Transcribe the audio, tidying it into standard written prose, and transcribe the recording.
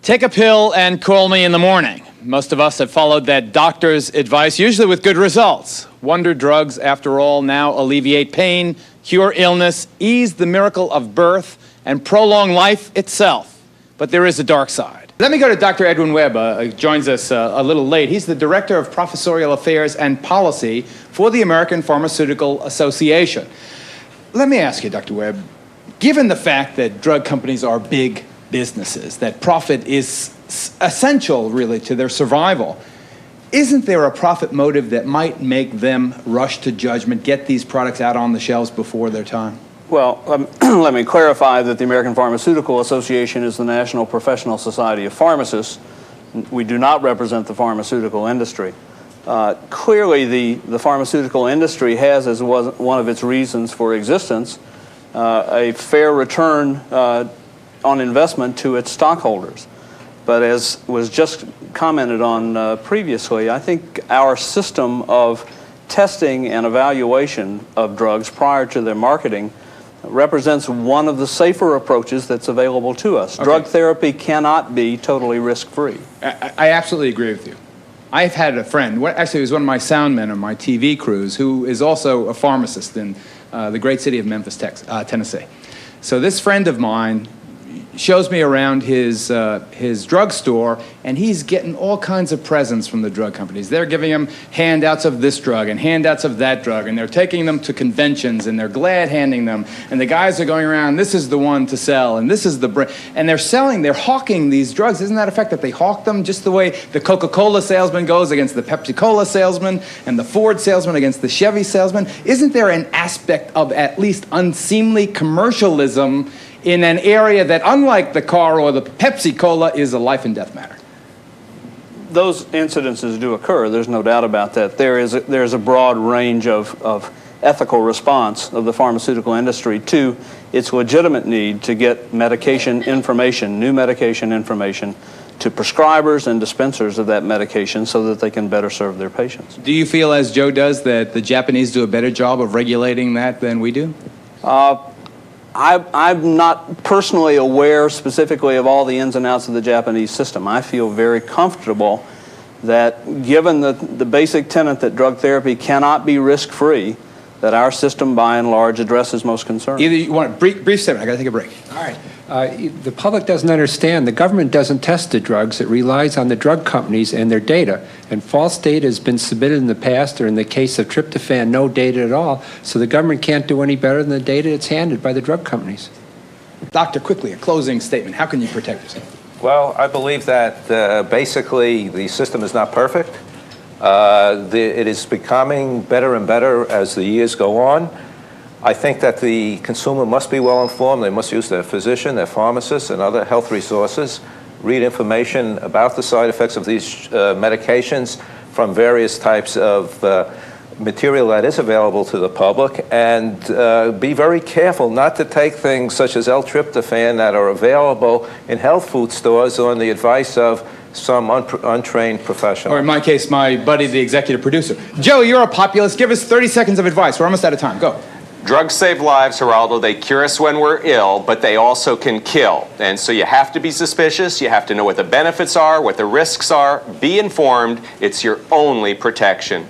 Take a pill and call me in the morning. Most of us have followed that doctor's advice, usually with good results. Wonder drugs, after all, now alleviate pain, cure illness, ease the miracle of birth, and prolong life itself. But there is a dark side. Let me go to Dr. Edwin Webb, who joins us a little late. He's the Director of Professorial Affairs and Policy for the American Pharmaceutical Association. Let me ask you, Dr. Webb, given the fact that drug companies are big businesses, that profit is essential, really, to their survival, isn't there a profit motive that might make them rush to judgment, get these products out on the shelves before their time? Well, let me clarify that the American Pharmaceutical Association is the National Professional Society of Pharmacists. We do not represent the pharmaceutical industry. Clearly, the pharmaceutical industry has, as one of its reasons for existence, a fair return on investment to its stockholders. But as was just commented on previously, I think our system of testing and evaluation of drugs prior to their marketing represents one of the safer approaches that's available to us. Okay. Drug therapy cannot be totally risk-free. I absolutely agree with you. I've had a friend, actually it was one of my sound men on my TV crews, who is also a pharmacist in the great city of Memphis, Tennessee. So this friend of mine shows me around his drugstore, and he's getting all kinds of presents from the drug companies. They're giving him handouts of this drug and handouts of that drug, and they're taking them to conventions, and they're glad handing them. And the guys are going around, this is the one to sell, and this is the and they're hawking these drugs. Isn't that a fact that they hawk them just the way the Coca-Cola salesman goes against the Pepsi-Cola salesman and the Ford salesman against the Chevy salesman? Isn't there an aspect of at least unseemly commercialism in an area that, unlike the car or the Pepsi-Cola, is a life and death matter? Those incidences do occur. There's no doubt about that. There's a broad range of ethical response of the pharmaceutical industry to its legitimate need to get medication information, new medication information, to prescribers and dispensers of that medication so that they can better serve their patients. Do you feel, as Joe does, that the Japanese do a better job of regulating that than we do? I'm not personally aware specifically of all the ins and outs of the Japanese system. I feel very comfortable that given the basic tenet that drug therapy cannot be risk-free, that our system by and large addresses most concerns. Either you want a brief statement, I got to take a break. All right. The public doesn't understand. The government doesn't test the drugs. It relies on the drug companies and their data. And false data has been submitted in the past, or in the case of tryptophan, no data at all. So the government can't do any better than the data it's handed by the drug companies. Doctor, quickly, a closing statement. How can you protect yourself? Well, I believe that basically the system is not perfect. It is becoming better and better as the years go on. I think that the consumer must be well informed. They must use their physician, their pharmacist, and other health resources, read information about the side effects of these medications from various types of material that is available to the public, and be very careful not to take things such as L-tryptophan that are available in health food stores on the advice of some untrained professional. Or in my case, my buddy, the executive producer. Joe, you're a populist. Give us 30 seconds of advice. We're almost out of time. Go. Drugs save lives, Geraldo. They cure us when we're ill, but they also can kill. And so you have to be suspicious. You have to know what the benefits are, what the risks are. Be informed. It's your only protection.